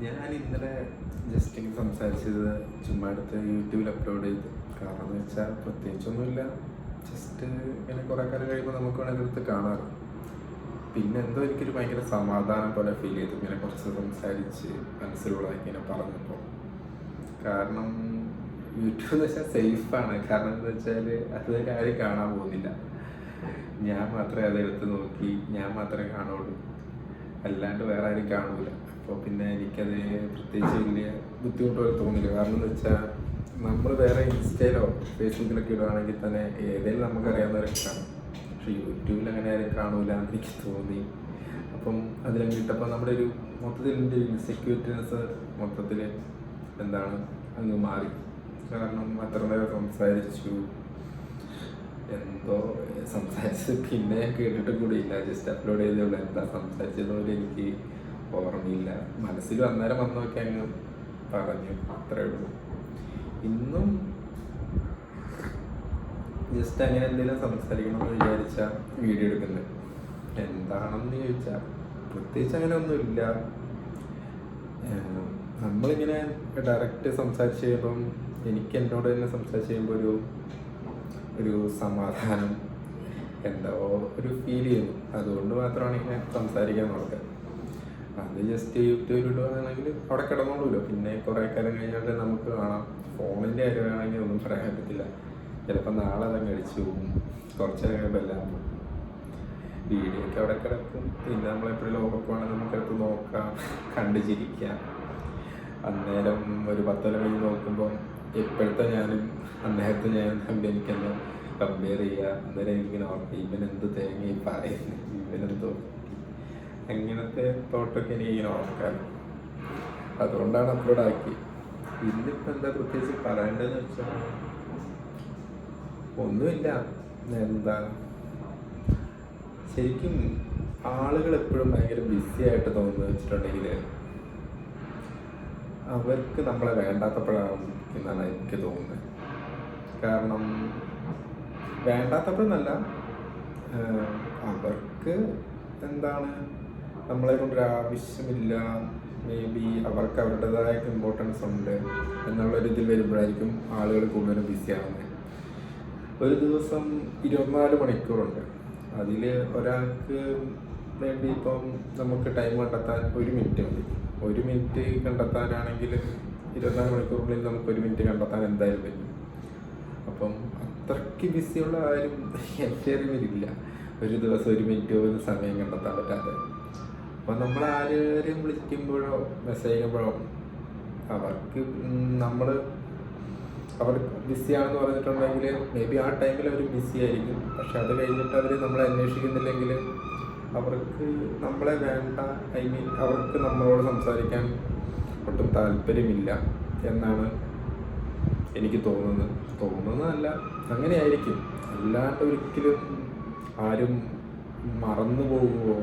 ഞാൻ ഇന്നലെ ജസ്റ്റ് ഇങ്ങനെ സംസാരിച്ചത് ചുമ്മാ എടുത്ത് യൂട്യൂബിൽ അപ്ലോഡ് ചെയ്തു. കാരണം എന്ന് വെച്ചാൽ പ്രത്യേകിച്ചൊന്നുമില്ല, ജസ്റ്റ് ഇങ്ങനെ കുറേ കാലം കഴിയുമ്പോൾ നമുക്ക് വേണമെങ്കിൽ എടുത്ത് കാണാറ്. പിന്നെ എന്തോ എനിക്കൊരു ഭയങ്കര സമാധാനം പോലെ ഫീൽ ചെയ്തു ഇങ്ങനെ കുറച്ച് സംസാരിച്ച് മനസ്സിലുള്ള ഇങ്ങനെ പറഞ്ഞപ്പോൾ. കാരണം യൂട്യൂബ് എന്ന് വെച്ചാൽ സേഫാണ്. കാരണം എന്താ വെച്ചാൽ അത് ആരും കാണാൻ പോകുന്നില്ല. ഞാൻ മാത്രമേ അതെടുത്ത് നോക്കി ഞാൻ മാത്രമേ കാണുള്ളൂ, അല്ലാണ്ട് വേറെ ആരും കാണൂല. അപ്പോൾ പിന്നെ എനിക്കത് പ്രത്യേകിച്ച് വലിയ ബുദ്ധിമുട്ടുകൾ തോന്നില്ല. കാരണം എന്ന് വെച്ചാൽ നമ്മൾ വേറെ ഇൻസ്റ്റയിലോ ഫേസ്ബുക്കിലൊക്കെ ഇടുകയാണെങ്കിൽ തന്നെ ഏതെങ്കിലും നമുക്കറിയാവുന്നവരൊക്കെ കാണും. പക്ഷേ യൂട്യൂബിൽ അങ്ങനെ ആരും കാണൂല എന്ന് എനിക്ക് തോന്നി. അപ്പം അതിലങ്ങ് ഇട്ടപ്പോൾ നമ്മുടെ ഒരു മൊത്തത്തിൽ എൻ്റെ ഇൻസെക്യൂരിറ്റിനെസ് മൊത്തത്തിൽ എന്താണ് അങ്ങ് മാറി. കാരണം അത്ര നേരം സംസാരിച്ചു, എന്തോ സംസാരിച്ചത് പിന്നെ കേട്ടിട്ട് കൂടിയില്ല. ജസ്റ്റ് അപ്ലോഡ് ചെയ്തേ എന്താ സംസാരിച്ചതുപോലെ എനിക്ക് ഓർമ്മയില്ല. മനസ്സിൽ അന്നേരം വന്നൊക്കെ അങ്ങ് പറഞ്ഞു, അത്രേ ഉള്ളൂ. ഇന്നും ജസ്റ്റ് അങ്ങനെ എന്തെങ്കിലും സംസാരിക്കണമെന്ന് വിചാരിച്ച വീഡിയോ എടുക്കുന്നത്. എന്താണെന്ന് ചോദിച്ചാൽ പ്രത്യേകിച്ച് അങ്ങനെ ഒന്നുമില്ല. നമ്മളിങ്ങനെ ഡയറക്റ്റ് സംസാരിച്ച് കഴിയുമ്പം എനിക്ക് എന്നോട് തന്നെ സംസാരിച്ച് കഴിയുമ്പോൾ ഒരു സമാധാനം എന്തോ ഒരു ഫീൽ ചെയ്യുന്നു. അതുകൊണ്ട് മാത്രമാണ് ഇങ്ങനെ സംസാരിക്കാൻ നോക്കുക. അത് ജസ്റ്റ് യൂട്യൂബിൽ ഇടുകയാണെങ്കിൽ അവിടെ കിടന്നോളൂല്ലോ. പിന്നെ കുറേ കാലം കഴിഞ്ഞാൽ നമുക്ക് കാണാം. ഫോണിൻ്റെ കാര്യമാണെങ്കിൽ ഒന്നും പറയാൻ പറ്റത്തില്ല. ചിലപ്പോൾ നാളെ അതങ്ങ് അടിച്ചു പോകും, കുറച്ച് കഴിയുമ്പോൾ എല്ലാം പോകും. വീഡിയോ ഒക്കെ അവിടെ കിടക്കും. പിന്നെ നമ്മളെപ്പോഴും ലോകമൊക്കെ വേണമെങ്കിൽ നമുക്കടുത്ത് നോക്കാം, കണ്ടു ചിരിക്കാം. അന്നേരം ഒരു 10 കൊല്ലം കഴിഞ്ഞ് നോക്കുമ്പോൾ ഇപ്പോഴത്തെ ഞാനും അന്നേരത്തെ ഞാനും തമ്മിൽ എനിക്കെന്തോ കമ്പയർ ചെയ്യുക. അന്നേരം എനിക്കിങ്ങനെ ഓർക്കും, ഇവനെന്ത് തേങ്ങ ഈ പറയുന്നത്, ഇവനെന്തോ അങ്ങനത്തെ തോട്ടൊക്കെ എനിക്കിങ്ങനെ ഓർക്കാം. അതുകൊണ്ടാണ് അപ്ലോഡ് ആക്കി. ഇന്നിപ്പോൾ എന്താ പ്രത്യേകിച്ച് പറയേണ്ടതെന്ന് വെച്ചാൽ ഒന്നുമില്ല. എന്താ ശരിക്കും ആളുകൾ എപ്പോഴും ഭയങ്കര ബിസി ആയിട്ട് തോന്നുന്നു വെച്ചിട്ടുണ്ടെങ്കിൽ അവർക്ക് നമ്മളെ വേണ്ടാത്തപ്പോഴാണ് എന്നാണ് എനിക്ക് തോന്നുന്നത്. കാരണം വേണ്ടാത്തപ്പോഴെന്നല്ല, അവർക്ക് എന്താണ് നമ്മളെ കൊണ്ടൊരു ആവശ്യമില്ല, മേ ബി അവർക്ക് അവരുടേതായ ഇമ്പോർട്ടൻസ് ഉണ്ട് എന്നുള്ളൊരിതിൽ വരുമ്പോഴായിരിക്കും ആളുകൾ കൂടുതലും ബിസി ആവുന്നത്. ഒരു ദിവസം 24 മണിക്കൂറുണ്ട്. അതിൽ ഒരാൾക്ക് വേണ്ടി ഇപ്പം നമുക്ക് ടൈം കണ്ടെത്താൻ 1 മിനിറ്റ് മതി. 1 മിനിറ്റ് കണ്ടെത്താനാണെങ്കിൽ 24 മണിക്കൂറിനുള്ളിൽ നമുക്ക് 1 മിനിറ്റ് കണ്ടെത്താൻ എന്തായാലും പറ്റും. അപ്പം അത്രയ്ക്ക് ബിസിയുള്ള ആരും എൻ്റെ അറിവിലില്ല ഒരു ദിവസം 1 മിനിറ്റ് പോലും സമയം കണ്ടെത്താൻ പറ്റാതെ. അപ്പം നമ്മൾ ആരെയും വിളിക്കുമ്പോഴോ മെസ്സേജ് ചെയ്യുമ്പോഴോ അവർക്ക് അവർ ബിസിയാണെന്ന് പറഞ്ഞിട്ടുണ്ടെങ്കിൽ മേ ബി ആ ടൈമിൽ അവർ ബിസി ആയിരിക്കും. പക്ഷെ അത് കഴിഞ്ഞിട്ട് അവർ നമ്മളെ അന്വേഷിക്കുന്നില്ലെങ്കിൽ അവർക്ക് നമ്മളെ വേണ്ട, ഐ മീൻ അവർക്ക് നമ്മളോട് സംസാരിക്കാൻ ഒട്ടും താല്പര്യമില്ല എന്നാണ് എനിക്ക് തോന്നുന്നതല്ല, അങ്ങനെയായിരിക്കും. അല്ലാണ്ട് ഒരിക്കലും ആരും മറന്നു പോകുമോ?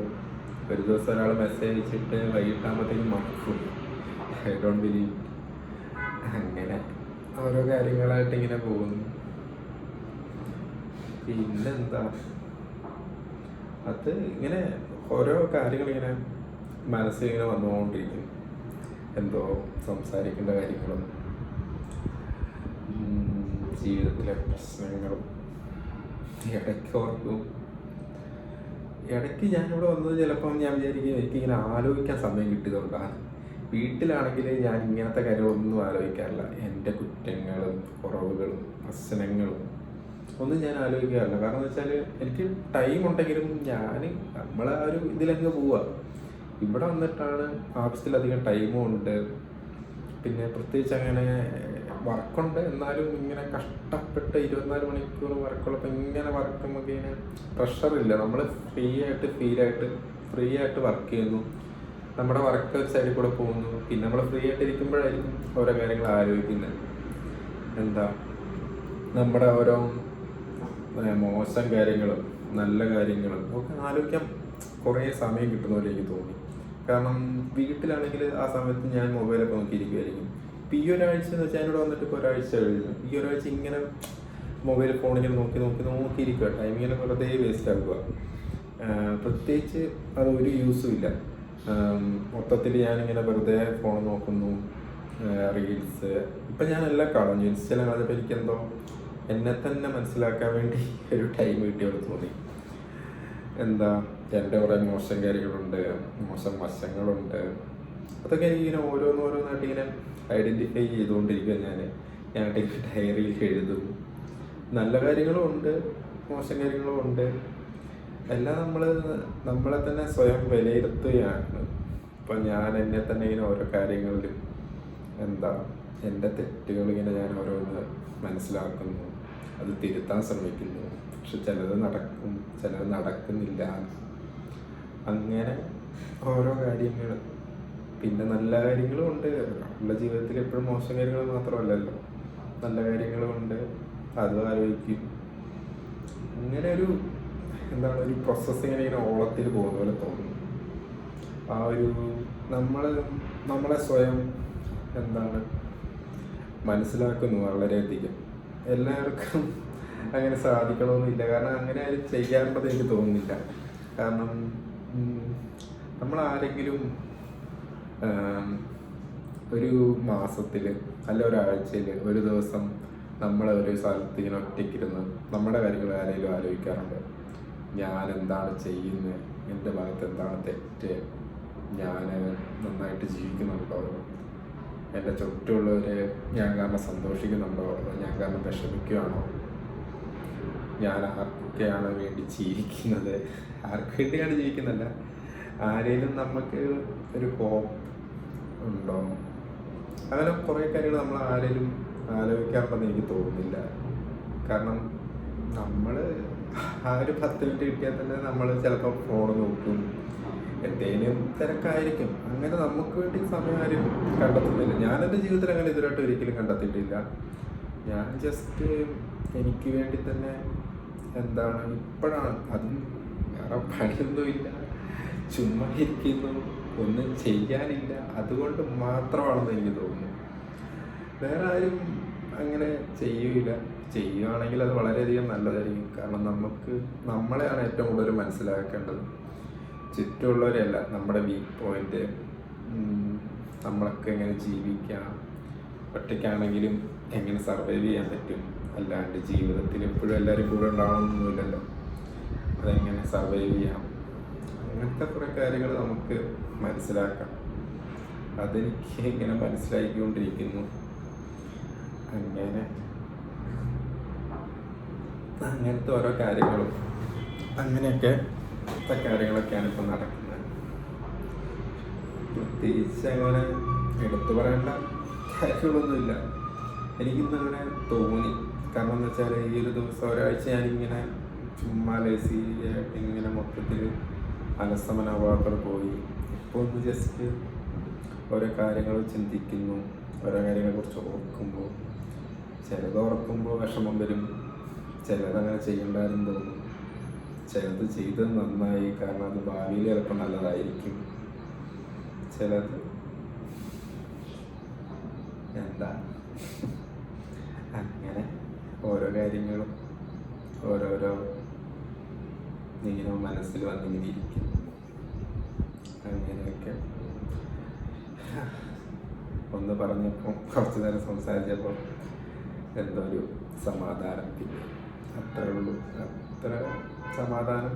ഒരു ദിവസം ഒരാൾ മെസ്സേജ് അയച്ചിട്ട് വൈകിട്ടാകുമ്പോഴത്തേക്കും മറക്കും. I don't believe. അങ്ങനെ ഓരോ കാര്യങ്ങളായിട്ട് ഇങ്ങനെ പോകുന്നു. പിന്നെന്താ, അത് ഇങ്ങനെ ഓരോ കാര്യങ്ങളിങ്ങനെ മനസ്സിൽ ഇങ്ങനെ വന്നുകൊണ്ടിരിക്കും. എന്തോ സംസാരിക്കേണ്ട കാര്യങ്ങളും ജീവിതത്തിലെ പ്രശ്നങ്ങളും ഇടയ്ക്ക് ഞാനിവിടെ വന്നത് ചിലപ്പം ഞാൻ വിചാരിക്കും എനിക്കിങ്ങനെ ആലോചിക്കാൻ സമയം കിട്ടിയതുകൊണ്ടാണ്. വീട്ടിലാണെങ്കിൽ ഞാൻ ഇങ്ങനത്തെ കാര്യങ്ങളൊന്നും ആലോചിക്കാറില്ല. എൻ്റെ കുറ്റങ്ങളും കുറവുകളും പ്രശ്നങ്ങളും ഒന്നും ഞാൻ ആലോചിക്കാറില്ല. കാരണം എന്ന് വെച്ചാൽ എനിക്ക് ടൈം ഉണ്ടെങ്കിലും നമ്മളെ ആ ഒരു ഇതിലങ്ങ് പോവുക. ഇവിടെ വന്നിട്ടാണ് ആവശ്യത്തിലധികം ടൈമും ഉണ്ട്. പിന്നെ പ്രത്യേകിച്ച് അങ്ങനെ വർക്കുണ്ട്, എന്നാലും ഇങ്ങനെ കഷ്ടപ്പെട്ട് 24 മണിക്കൂർ വർക്കുള്ളപ്പോൾ ഇങ്ങനെ വർക്ക് നമുക്ക് ഇങ്ങനെ പ്രഷറില്ല. നമ്മൾ ഫ്രീ ആയിട്ട് വർക്ക് ചെയ്യുന്നു. നമ്മുടെ വർക്ക് ഒരു സൈഡിൽ കൂടെ പോകുന്നു. പിന്നെ നമ്മൾ ഫ്രീ ആയിട്ട് ഇരിക്കുമ്പോഴായിരിക്കും ഓരോ കാര്യങ്ങൾ ആലോചിക്കുന്നത്. എന്താ നമ്മുടെ ഓരോ മോശം കാര്യങ്ങളും നല്ല കാര്യങ്ങളും ഒക്കെ ആലോചിക്കാൻ കുറേ സമയം കിട്ടുന്ന പോലെ എനിക്ക് തോന്നി. കാരണം വീട്ടിലാണെങ്കിൽ ആ സമയത്ത് ഞാൻ മൊബൈലൊക്കെ നോക്കിയിരിക്കുമായിരിക്കും. ഇപ്പം ഈ ഒരാഴ്ച എന്ന് വെച്ചാൽ എന്നോട് വന്നിട്ട് ഇപ്പോൾ ഒരാഴ്ച കഴിഞ്ഞു. ഈ ഒരാഴ്ച ഇങ്ങനെ ഫോണിങ്ങനെ നോക്കിയിരിക്കുക. ടൈം ഇങ്ങനെ വെറുതെ വേസ്റ്റ് ആക്കുക. പ്രത്യേകിച്ച് അത് ഒരു യൂസും ഇല്ല. മൊത്തത്തിൽ ഞാനിങ്ങനെ വെറുതെ ഫോൺ നോക്കുന്നു, റീൽസ്. ഇപ്പം ഞാൻ എല്ലാം കളഞ്ഞു. ഇൻസ്റ്റെല്ലാം കളഞ്ഞപ്പോൾ എനിക്കെന്തോ എന്നെ തന്നെ മനസ്സിലാക്കാൻ വേണ്ടി ഒരു ടൈം കിട്ടിയോട് തോന്നി. എന്താ, എൻ്റെ കുറേ മോശം കാര്യങ്ങളുണ്ട്, മോശം വശങ്ങളുണ്ട്. അതൊക്കെ എനിക്കിങ്ങനെ ഓരോന്നോരോന്നായിട്ട് ഇങ്ങനെ ഐഡൻറ്റിഫൈ ചെയ്തുകൊണ്ടിരിക്കുക. ഞാൻ ഡയറിയിൽ എഴുതും. നല്ല കാര്യങ്ങളും ഉണ്ട്, മോശം കാര്യങ്ങളും ഉണ്ട്. എല്ലാം നമ്മളെ തന്നെ സ്വയം വിലയിരുത്തുകയാണ്. ഇപ്പം ഞാൻ എന്നെ തന്നെ ഇങ്ങനെ ഓരോ കാര്യങ്ങളിലും എൻ്റെ തെറ്റുകൾ ഇങ്ങനെ ഞാൻ ഓരോന്ന് മനസ്സിലാക്കുന്നു, അത് തിരുത്താൻ ശ്രമിക്കുന്നു. പക്ഷെ ചിലത് നടക്കും, ചിലത് നടക്കുന്നില്ല. അങ്ങനെ ഓരോ കാര്യങ്ങൾ. പിന്നെ നല്ല കാര്യങ്ങളും ഉണ്ട്. ഉള്ള ജീവിതത്തിൽ എപ്പോഴും മോശം കാര്യങ്ങൾ മാത്രമല്ലല്ലോ, നല്ല കാര്യങ്ങളും ഉണ്ട്. അതും ആലോചിക്കും. അങ്ങനെ ഒരു ഒരു പ്രോസസ്സിങ്ങനെ ഇങ്ങനെ ഓളത്തിൽ പോകുന്ന പോലെ തോന്നുന്നു. ആ ഒരു നമ്മളെ സ്വയം മനസ്സിലാക്കുന്നു വളരെയധികം. എല്ലാവർക്കും അങ്ങനെ സാധിക്കണമെന്നില്ല. കാരണം അങ്ങനെ ആരും ചെയ്യാറുള്ളത് എനിക്ക് തോന്നുന്നില്ല. കാരണം നമ്മളാരെങ്കിലും ഒരു മാസത്തിൽ അല്ല ഒരാഴ്ചയിൽ ഒരു ദിവസം ഒരു സ്ഥലത്ത് ഇങ്ങനെ ഒറ്റയ്ക്കിരുന്ന് നമ്മുടെ കാര്യങ്ങൾ ആരെങ്കിലും ആലോചിക്കാറുണ്ട്. ഞാൻ എന്താണ് ചെയ്യുന്നത്, എൻ്റെ ഭാഗത്ത് എന്താണ് തെറ്റ്, ഞാൻ നന്നായിട്ട് ജീവിക്കുന്നുണ്ടോ, എൻ്റെ ചുറ്റുമുള്ളവർ ഞാൻ കാരണം സന്തോഷിക്കുന്നുണ്ടോ, ഞാൻ കാരണം വിഷമിക്കുകയാണോ, ഞാൻ ആർക്കൊക്കെയാണ് വേണ്ടി ജീവിക്കുന്നത്, ആർക്ക് വേണ്ടിയാണ് ജീവിക്കുന്നില്ല, ആരെങ്കിലും നമുക്ക് ഒരു ഹോപ്പ് ഉണ്ടോ, അങ്ങനെ കുറേ കാര്യങ്ങൾ നമ്മൾ ആരെങ്കിലും ആലോചിക്കാറുണ്ടെന്ന് എനിക്ക് തോന്നുന്നില്ല. കാരണം നമ്മൾ ആ ഒരു 10 മിനിറ്റ് കിട്ടിയാൽ തന്നെ നമ്മൾ ചിലപ്പോൾ ഫോൺ നോക്കും, എന്തെങ്കിലും തിരക്കായിരിക്കും. അങ്ങനെ നമുക്ക് വേണ്ടി സമയം ആരും കണ്ടെത്തുന്നില്ല. ഞാനെൻ്റെ ജീവിതത്തിൽ അങ്ങനെ ഇതുവരായിട്ട് ഒരിക്കലും കണ്ടെത്തിയിട്ടില്ല. ഞാൻ ജസ്റ്റ് എനിക്ക് വേണ്ടി തന്നെ ഇപ്പോഴാണ്, അതും വേറെ പണിയൊന്നുമില്ല, ചുമ്മാ ഇരിക്കുന്നു, ഒന്നും ചെയ്യാനില്ല, അതുകൊണ്ട് മാത്രമാണെന്ന് എനിക്ക് തോന്നുന്നു. വേറെ ആരും അങ്ങനെ ചെയ്യൂല. ചെയ്യുകയാണെങ്കിൽ അത് വളരെയധികം നല്ലതായിരിക്കും. കാരണം നമ്മളെയാണ് ഏറ്റവും കൂടുതൽ മനസ്സിലാക്കേണ്ടത്, ചുറ്റുമുള്ളവരെയല്ല. നമ്മുടെ വീക്ക് പോയിന്റ്, നമ്മളൊക്കെ എങ്ങനെ ജീവിക്കാം, ഒറ്റയ്ക്കാണെങ്കിലും എങ്ങനെ സർവൈവ് ചെയ്യാൻ പറ്റും, അല്ലാണ്ട് ജീവിതത്തിൽ എപ്പോഴും എല്ലാവരും കൂടെ ഉണ്ടാവണമെന്നൊന്നുമില്ലല്ലോ, അതെങ്ങനെ സർവൈവ് ചെയ്യാം, അങ്ങനത്തെ കുറേ കാര്യങ്ങൾ നമുക്ക് മനസ്സിലാക്കാം. അതെനിക്ക് ഇങ്ങനെ മനസ്സിലാക്കിക്കൊണ്ടിരിക്കുന്നു. അങ്ങനത്തെ ഓരോ കാര്യങ്ങളും കാര്യങ്ങളൊക്കെയാണ് ഇപ്പം നടക്കുന്നത്. പ്രത്യേകിച്ച് അങ്ങനെ എടുത്തു പറയേണ്ട കാര്യങ്ങളൊന്നുമില്ല. എനിക്കിന്നങ്ങനെ തോന്നി. കാരണം എന്ന് വെച്ചാൽ ഈ ഒരു ദിവസം ഒരാഴ്ച ഞാനിങ്ങനെ ചുമ്മാ ലേസിയായിട്ട് ഇങ്ങനെ മൊത്തത്തിൽ അലസമനോഭാവത്തോടെ പോയി. ഇപ്പോൾ ഒന്ന് ജസ്റ്റ് ഓരോ കാര്യങ്ങൾ ചിന്തിക്കുന്നു, ഓരോ കാര്യങ്ങളെക്കുറിച്ച് ഓർക്കുമ്പോൾ ചിലത് ഓർക്കുമ്പോൾ വിഷമം വരും, ചിലതങ്ങനെ ചെയ്യണ്ടായിരുന്നു തോന്നും, ചിലത് ചെയ്തത് നന്നായി, കാരണം അത് ഭാവിയിൽ ചിലപ്പോൾ നല്ലതായിരിക്കും, ചിലത് അങ്ങനെ ഓരോ കാര്യങ്ങളും ഓരോരോ ഇങ്ങനെ മനസ്സിൽ വന്നിങ്ങനെ ഇരിക്കും. അങ്ങനെയൊക്കെ ഒന്ന് പറഞ്ഞപ്പോൾ കുറച്ച് നേരം സംസാരിച്ചപ്പോൾ എന്തോ ഒരു സമാധാനം. പിന്നെ അത്രേ ഉള്ളൂ. അത്ര സമാധാനം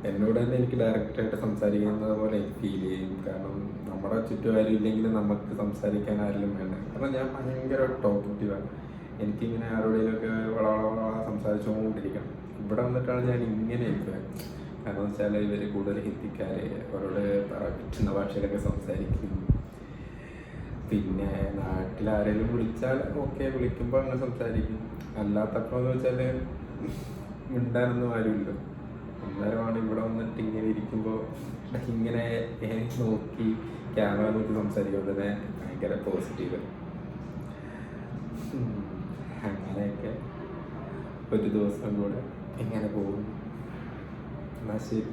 എന്നോട് തന്നെ എനിക്ക് ഡയറക്റ്റായിട്ട് സംസാരിക്കുന്നത് പോലെ എനിക്ക് ഫീൽ ചെയ്യും. കാരണം നമ്മുടെ ചുറ്റുപാരും ഇല്ലെങ്കിലും നമുക്ക് സംസാരിക്കാൻ ആരെങ്കിലും വേണ്ട. കാരണം ഞാൻ ഭയങ്കര ടോക്കറ്റീവാണ്. എനിക്കിങ്ങനെ ആരോടെങ്കിലുമൊക്കെ വളവള സംസാരിച്ചുകൊണ്ടിരിക്കണം. ഇവിടെ വന്നിട്ടാണ് ഞാൻ ഇങ്ങനെ ഇരിക്കുന്നത്. കാരണം വെച്ചാൽ ഇവർ കൂടുതൽ ഹിന്ദിക്കാരെ അവരോട് പറ്റുന്ന ഭാഷയിലൊക്കെ സംസാരിക്കും. പിന്നെ നാട്ടിലാരെങ്കിലും വിളിച്ചാൽ ഓക്കെ, വിളിക്കുമ്പോൾ അങ്ങനെ സംസാരിക്കും. അല്ലാത്തപ്പോൾ എന്ന് വെച്ചാൽ മിണ്ടാനൊന്നും ആരുമില്ല. അന്നേരമാണ് ഇവിടെ വന്നിട്ട് ഇങ്ങനെ ഇരിക്കുമ്പോൾ ഇങ്ങനെ നോക്കി ക്യാമറ നോക്കി സംസാരിക്കുമ്പോൾ തന്നെ ഭയങ്കര പോസിറ്റീവ്. അങ്ങനെയൊക്കെ ഒരു ദിവസം കൂടെ ഇങ്ങനെ പോകും. എന്നാൽ ശരി.